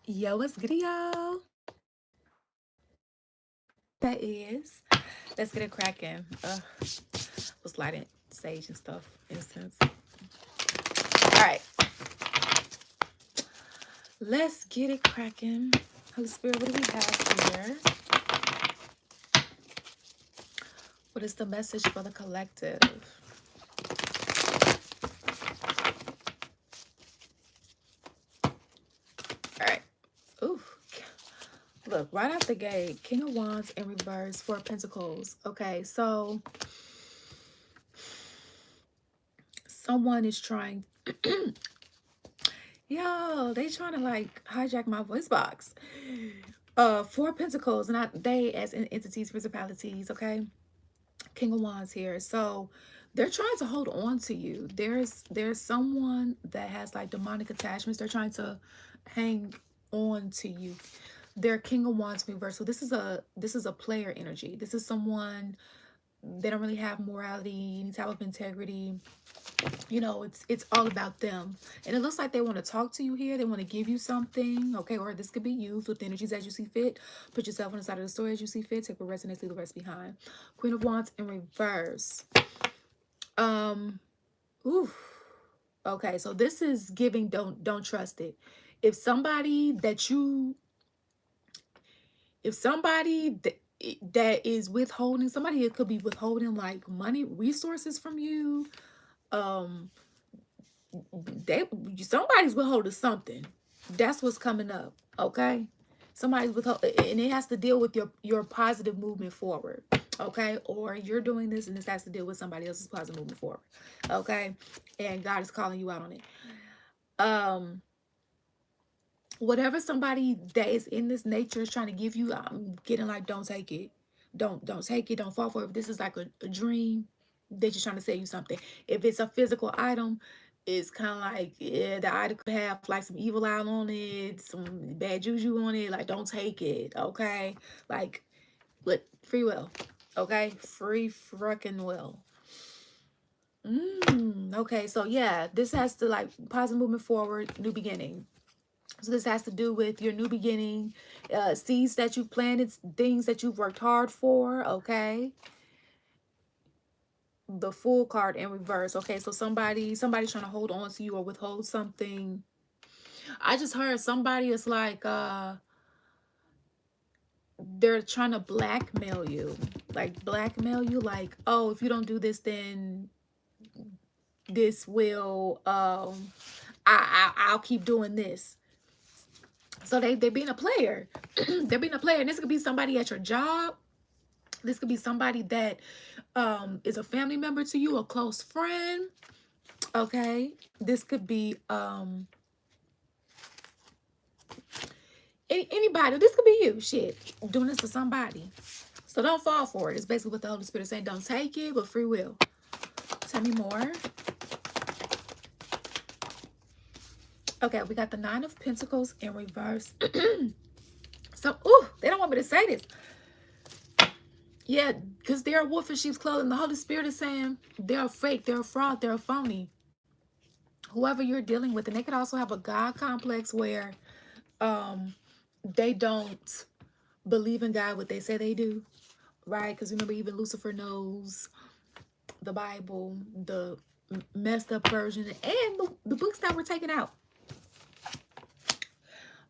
Yo, what's good, y'all? That is. Let's get it cracking. Was lighting sage and stuff. Incense. All right. Let's get it cracking. Holy Spirit, what do we have here? What is the message for the collective? All right. Ooh. Look, right out the gate, King of Wands in reverse, Four of Pentacles. Okay, so someone is trying. Yo, they trying to like hijack my voice box. Four of Pentacles, not they as entities, principalities. Okay, King of Wands here. So they're trying to hold on to you. There's someone that has like demonic attachments. They're trying to hang on to you. They're King of Wands reverse. So this is a player energy. This is someone, they don't really have morality, any type of integrity. You know, it's all about them. And it looks like they want to talk to you here. They want to give you something. Okay, or this could be used with energies as you see fit. Put yourself on the side of the story as you see fit. Take what resonates, leave the rest behind. Queen of Wands in reverse. Ooh. Okay, so this is giving, don't trust it. If somebody that you, if somebody that is withholding, somebody, it could be withholding like money, resources from you. They, somebody's withholding something. That's what's coming up. Okay, somebody's withholding, and it has to deal with your positive movement forward. Okay, or you're doing this and this has to deal with somebody else's positive movement forward. Okay, and God is calling you out on it. Whatever somebody that is in this nature is trying to give you, I'm getting like, don't take it. Don't take it. Don't fall for it. If this is like a dream, they're just trying to sell you something. If it's a physical item, it's kind of like, yeah, the item could have like some evil eye on it, some bad juju on it. Like, don't take it. Okay, like, but free will. Okay, free freaking will. Okay, so yeah, this has to like positive movement forward, new beginning. So this has to do with your new beginning, seeds that you've planted, things that you've worked hard for. Okay, the Fool card in reverse. Okay, so somebody's trying to hold on to you or withhold something. I just heard somebody is like they're trying to blackmail you, like, oh, if you don't do this, then this will I'll keep doing this. So they're being a player. They're being a player, and this could be somebody at your job. This could be somebody that is a family member to you, a close friend. Okay, this could be anybody. This could be you. Shit, doing this to somebody. So don't fall for it. It's basically what the Holy Spirit is saying. Don't take it, but free will. Tell me more. Okay, we got the Nine of Pentacles in reverse. So, ooh, they don't want me to say this. Yeah, because they're a wolf in sheep's clothing. The Holy Spirit is saying they're a fake, they're a fraud, they're a phony. Whoever you're dealing with, and they could also have a God complex where they don't believe in God what they say they do, right? Because remember, even Lucifer knows the Bible, the messed up version, and the books that were taken out.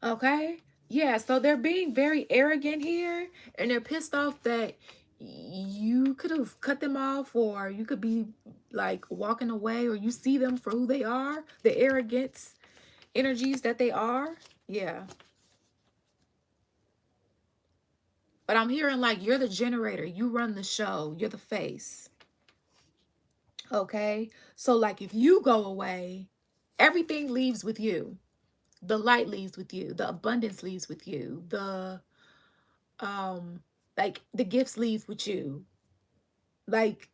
Okay, yeah, so they're being very arrogant here, and they're pissed off that you could have cut them off, or you could be like walking away, or you see them for who they are, the arrogance energies that they are. Yeah, but I'm hearing like you're the generator, you run the show, you're the face. Okay, so like if you go away, everything leaves with you. The light leaves with you, the abundance leaves with you, the like the gifts leave with you. Like,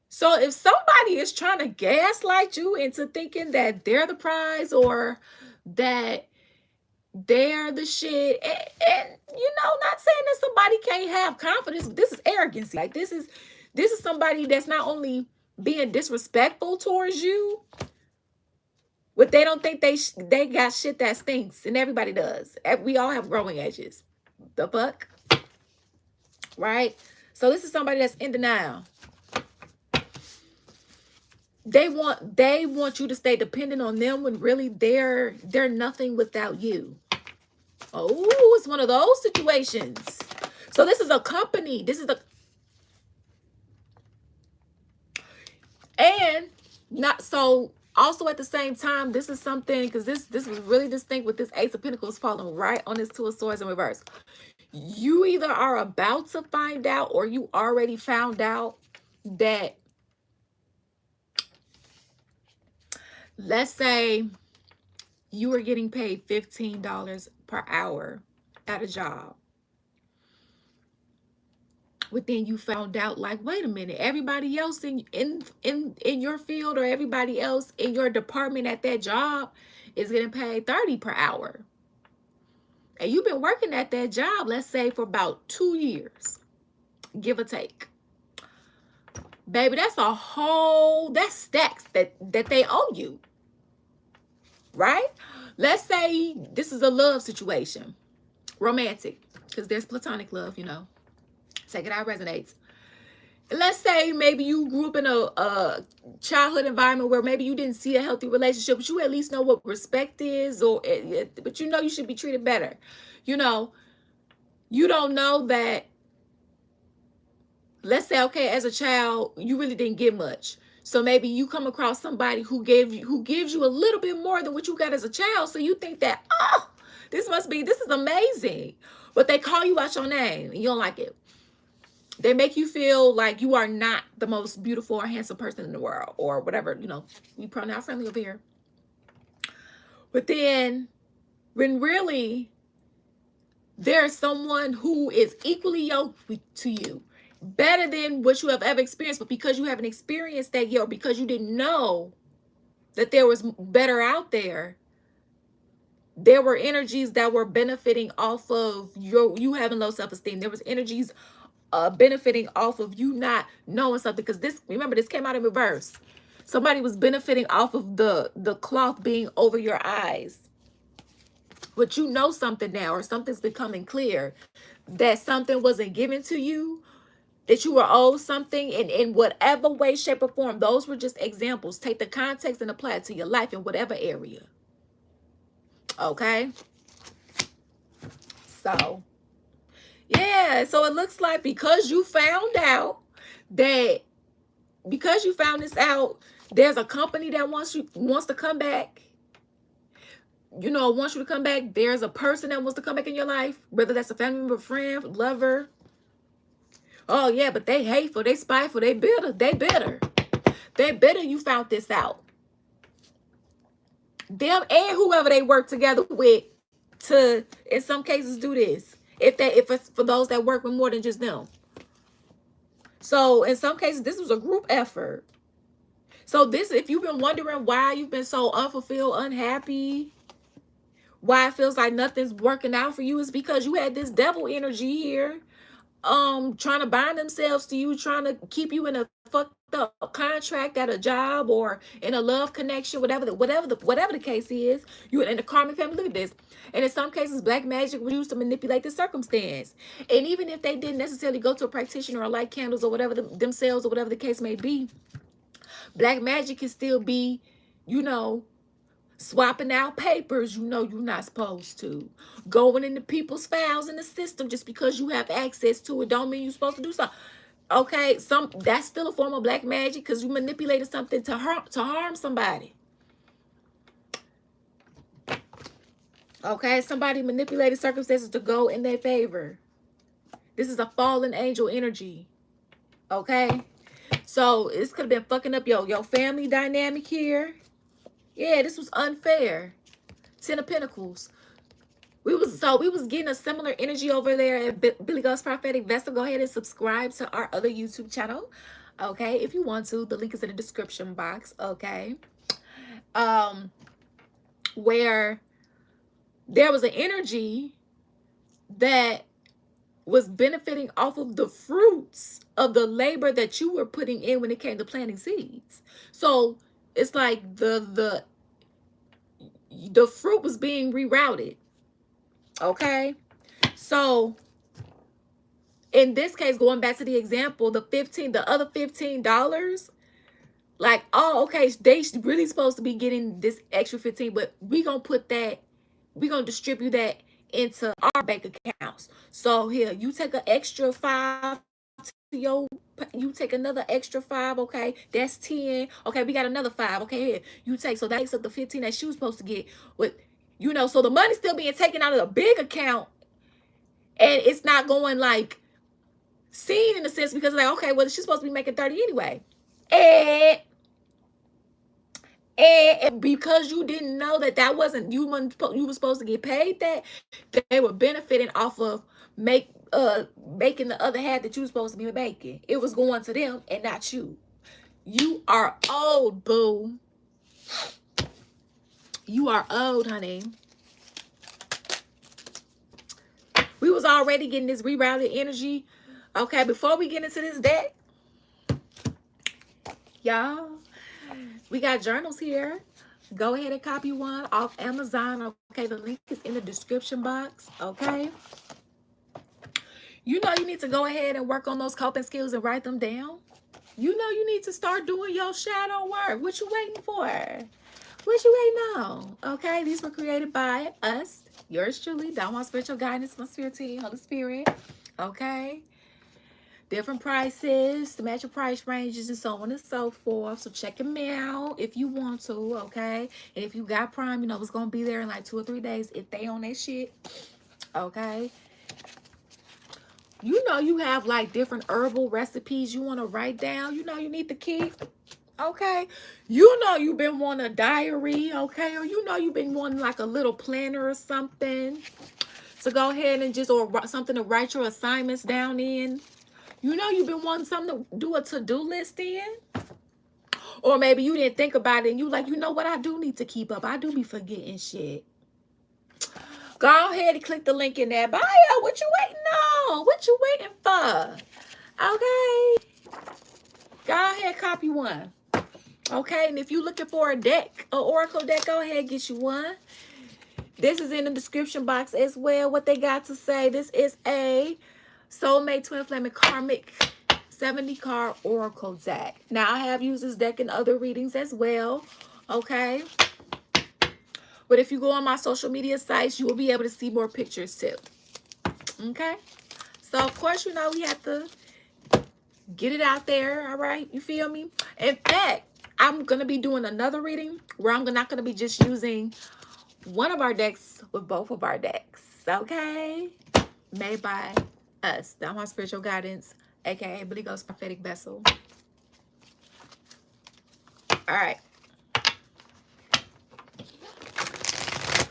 so if somebody is trying to gaslight you into thinking that they're the prize or that they're the shit, and you know, not saying that somebody can't have confidence, this is arrogance. Like, this is somebody that's not only being disrespectful towards you, But they don't think they got shit that stinks, and everybody does. We all have growing edges. The fuck, right? So this is somebody that's in denial. They want you to stay dependent on them when really they're nothing without you. Oh, it's one of those situations. So this is a company. This is a and not so also at the same time, this is something because this was really distinct with this Ace of Pentacles falling right on this Two of Swords in reverse. You either are about to find out or you already found out that, let's say you were getting paid $15 per hour at a job. But then you found out, like, wait a minute, everybody else in your field or everybody else in your department at that job is getting paid 30 per hour. And you've been working at that job, let's say, for about 2 years, give or take. Baby, that's stacks that they owe you. Right? Let's say this is a love situation. Romantic. Because there's platonic love, you know. Take it how it resonates. Let's say maybe you grew up in a childhood environment where maybe you didn't see a healthy relationship, but you at least know what respect is, but you know you should be treated better. You know, you don't know that. Let's say, okay, as a child, you really didn't get much. So maybe you come across somebody who gives you a little bit more than what you got as a child. So you think that, oh, this is amazing. But they call you out your name and you don't like it. They make you feel like you are not the most beautiful or handsome person in the world or whatever, you know, we pronoun friendly over here. But then when really there's someone who is equally yoked to you, better than what you have ever experienced, but because you haven't experienced that yet, or because you didn't know that there was better out there, there were energies that were benefiting off of you having low self-esteem. There was energies benefiting off of you not knowing something, because remember, this came out in reverse. Somebody was benefiting off of the cloth being over your eyes, but you know something now, or something's becoming clear that something wasn't given to you, that you were owed something, and in whatever way, shape, or form. Those were just examples. Take the context and apply it to your life in whatever area. Okay? So, yeah. So it looks like because you found this out, there's a company that wants to come back. You know, wants you to come back. There's a person that wants to come back in your life, whether that's a family member, friend, lover. Oh, yeah, but they hateful, they spiteful, they bitter. They bitter you found this out. Them and whoever they work together with to, in some cases, do this. If it's for those that work with more than just them. So, in some cases, this was a group effort. So, if you've been wondering why you've been so unfulfilled, unhappy, why it feels like nothing's working out for you, is because you had this devil energy here. Trying to bind themselves to you, trying to keep you in a fucked up contract at a job or in a love connection, whatever the case is. You in the karmic family, look at this. And in some cases, black magic was used to manipulate the circumstance. And even if they didn't necessarily go to a practitioner or light candles or whatever themselves or whatever the case may be, black magic can still be, you know, swapping out papers you know you're not supposed to, going into people's files in the system. Just because you have access to it don't mean you're supposed to do something. Okay, that's still a form of black magic, because you manipulated something to harm somebody. Okay, somebody manipulated circumstances to go in their favor. This is a fallen angel energy. Okay, so this could have been fucking up your family dynamic here. Yeah, this was unfair. 10 of Pentacles. We was getting a similar energy over there at Billy Ghost Prophetic Vessel. Go ahead and subscribe to our other YouTube channel. Okay, if you want to. The link is in the description box. Okay. Where there was an energy that was benefiting off of the fruits of the labor that you were putting in when it came to planting seeds. So it's like the the fruit was being rerouted. Okay. So in this case, going back to the example, the other $15, like, oh, okay, they really supposed to be getting this extra 15, but we gonna distribute that into our bank accounts. So here, you take an extra five to your, you take another extra five, okay, that's 10. Okay, we got another five. Okay, here, you take, so that makes up the 15 that she was supposed to get with, so the money's still being taken out of the big account, and it's not going like seen in a sense, because like, okay, well, she's supposed to be making 30 anyway. And because you didn't know that wasn't, you were supposed to get paid that, they were benefiting off of making the other half that you were supposed to be making. It was going to them and not you. You are old, boo. You are old, honey. We was already getting this rerouted energy. Okay, before we get into this deck, y'all, we got journals here. Go ahead and copy one off Amazon. Okay, the link is in the description box. Okay. You know you need to go ahead and work on those coping skills and write them down. You know you need to start doing your shadow work. What you waiting for? What you waiting on? Okay, these were created by us, yours truly, Downward Spiritual Guidance, my spirit team, Holy Spirit. Okay. Different prices to match your price ranges and so on and so forth. So check them out if you want to, okay? And if you got Prime, you know it's going to be there in like 2 or 3 days if they on that shit, okay? You know you have like different herbal recipes you want to write down. You know you need to keep, okay? You know you've been wanting a diary, okay? Or you know you've been wanting like a little planner or something to go ahead and just, or something to write your assignments down in. You know you've been wanting something to do a to-do list in. Or maybe you didn't think about it and you like, you know what, I do need to keep up. I do be forgetting shit. Go ahead and click the link in that bio. What you waiting on? What you waiting for? Okay. Go ahead, copy one. Okay, and if you're looking for a deck, an oracle deck, go ahead and get you one. This is in the description box as well, what they got to say. This is a Soulmate Twin Flame Karmic 70 card oracle deck. Now, I have used this deck in other readings as well, okay? But if you go on my social media sites, you will be able to see more pictures too, okay? So, of course, you know, we have to get it out there, all right? You feel me? In fact, I'm going to be doing another reading where I'm not going to be just using one of our decks with both of our decks, okay? Made by us, Downward Spiritual Guidance, aka Billy Ghost Prophetic Vessel. All right.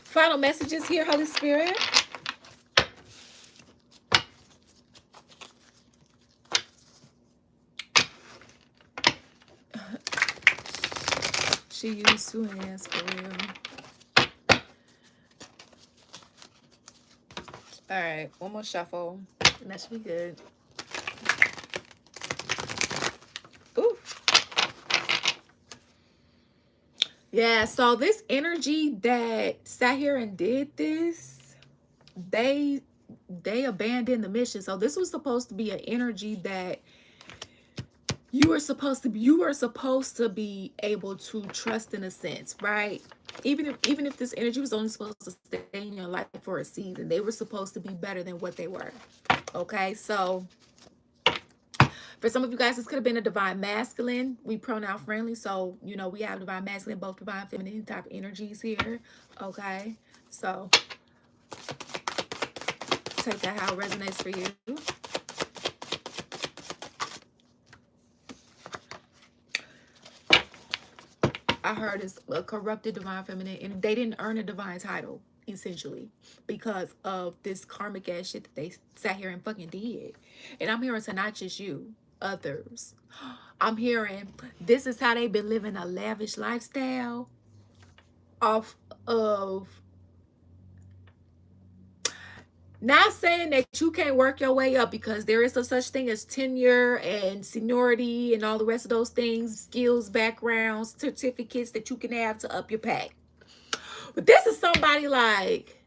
Final messages here, Holy Spirit. She used 2 hands for real. All right, one more shuffle, and that should be good. Ooh. Yeah, so this energy that sat here and did this, they abandoned the mission. So this was supposed to be an energy that you were supposed to be able to trust in a sense, right? Even if this energy was only supposed to stay in your life for a season, they were supposed to be better than what they were. Okay, so for some of you guys, this could have been a divine masculine. We pronoun friendly, so you know we have divine masculine, both divine feminine type energies here. Okay, so take that how it resonates for you. I heard it's a corrupted divine feminine, and they didn't earn a divine title, essentially, because of this karmic ass shit that they sat here and fucking did. And I'm hearing to not just you, others. I'm hearing this is how they've been living a lavish lifestyle off of, not saying that you can't work your way up, because there is a such thing as tenure and seniority and all the rest of those things, skills, backgrounds, certificates that you can have to up your pay. But this is somebody like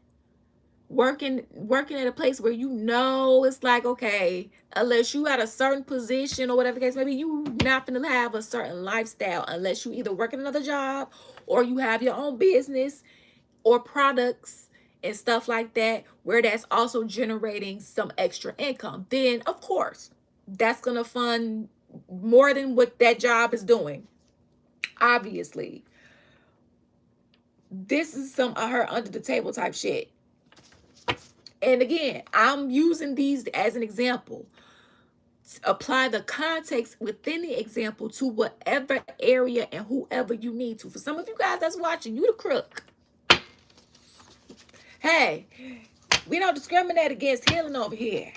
working at a place where you know it's like, okay, unless you at a certain position or whatever the case, maybe you not gonna have a certain lifestyle unless you either work another job or you have your own business or products and stuff like that, where that's also generating some extra income. Then of course that's gonna fund more than what that job is doing, obviously. This is some of her under the table type shit. And again, I'm using these as an example. Apply the context within the example to whatever area and whoever you need to. For some of you guys that's watching, you the crook. Hey, we don't discriminate against healing over here.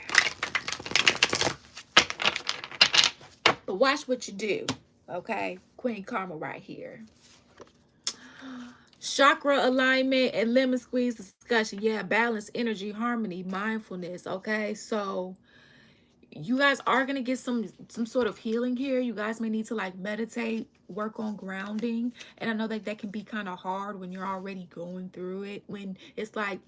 But watch what you do. Okay? Queen Karma right here. Chakra alignment and lemon squeeze discussion. Yeah, balance, energy, harmony, mindfulness. Okay, so you guys are gonna get some sort of healing here. You guys may need to like meditate, work on grounding, and I know that that can be kind of hard when you're already going through it. When it's like,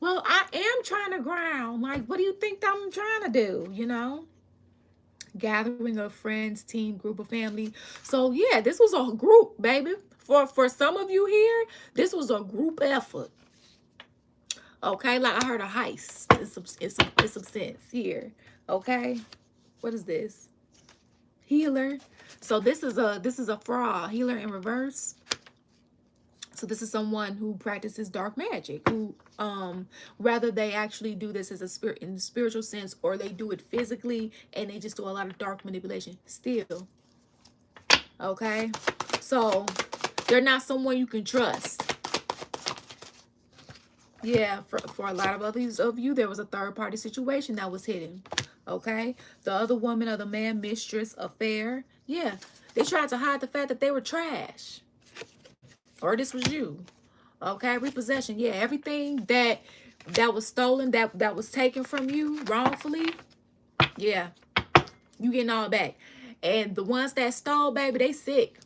well, I am trying to ground. Like, what do you think I'm trying to do? You know, gathering of friends, team, group of family. So yeah, this was a group, baby. For some of you here, this was a group effort. Okay, like I heard a heist in some sense here. Okay, what is this? Healer. So this is a fraud. Healer in reverse. So this is someone who practices dark magic, who whether they actually do this as a spirit in the spiritual sense or they do it physically and they just do a lot of dark manipulation still. Okay, so they're not someone you can trust. Yeah, for a lot of others of you, there was a third party situation that was hidden. Okay, the other woman or the man, mistress, affair. Yeah, they tried to hide the fact that they were trash, or this was you. Okay, repossession. Yeah, everything that was stolen, that was taken from you wrongfully. Yeah, you getting all back. And the ones that stole, baby, they sick.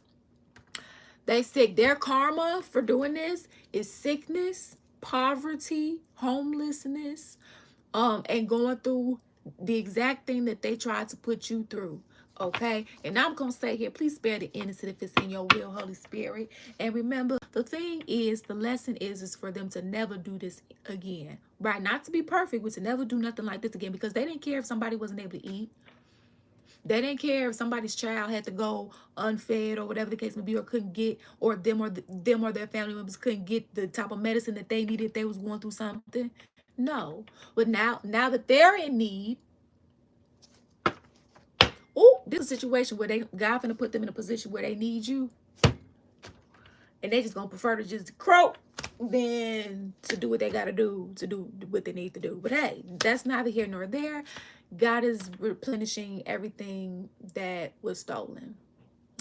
They sick. Their karma for doing this is sickness, poverty, homelessness, and going through the exact thing that they tried to put you through. Okay, and I'm gonna say here, please spare the innocent if it's in your will, Holy Spirit. And remember, the thing is, the lesson is for them to never do this again, right? Not to be perfect, but to never do nothing like this again, because they didn't care if somebody wasn't able to eat. They didn't care if somebody's child had to go unfed or whatever the case may be, or couldn't get, or them or their family members couldn't get the type of medicine that they needed if they was going through something. No, but now that they're in need, oh, this is a situation where God finna put them in a position where they need you, and they just gonna prefer to just croak than to do what they gotta do to do what they need to do. But hey, that's neither here nor there. God is replenishing everything that was stolen.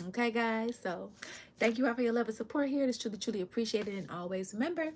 Okay, guys. So thank you all for your love and support here. It's truly, truly appreciated. And always remember,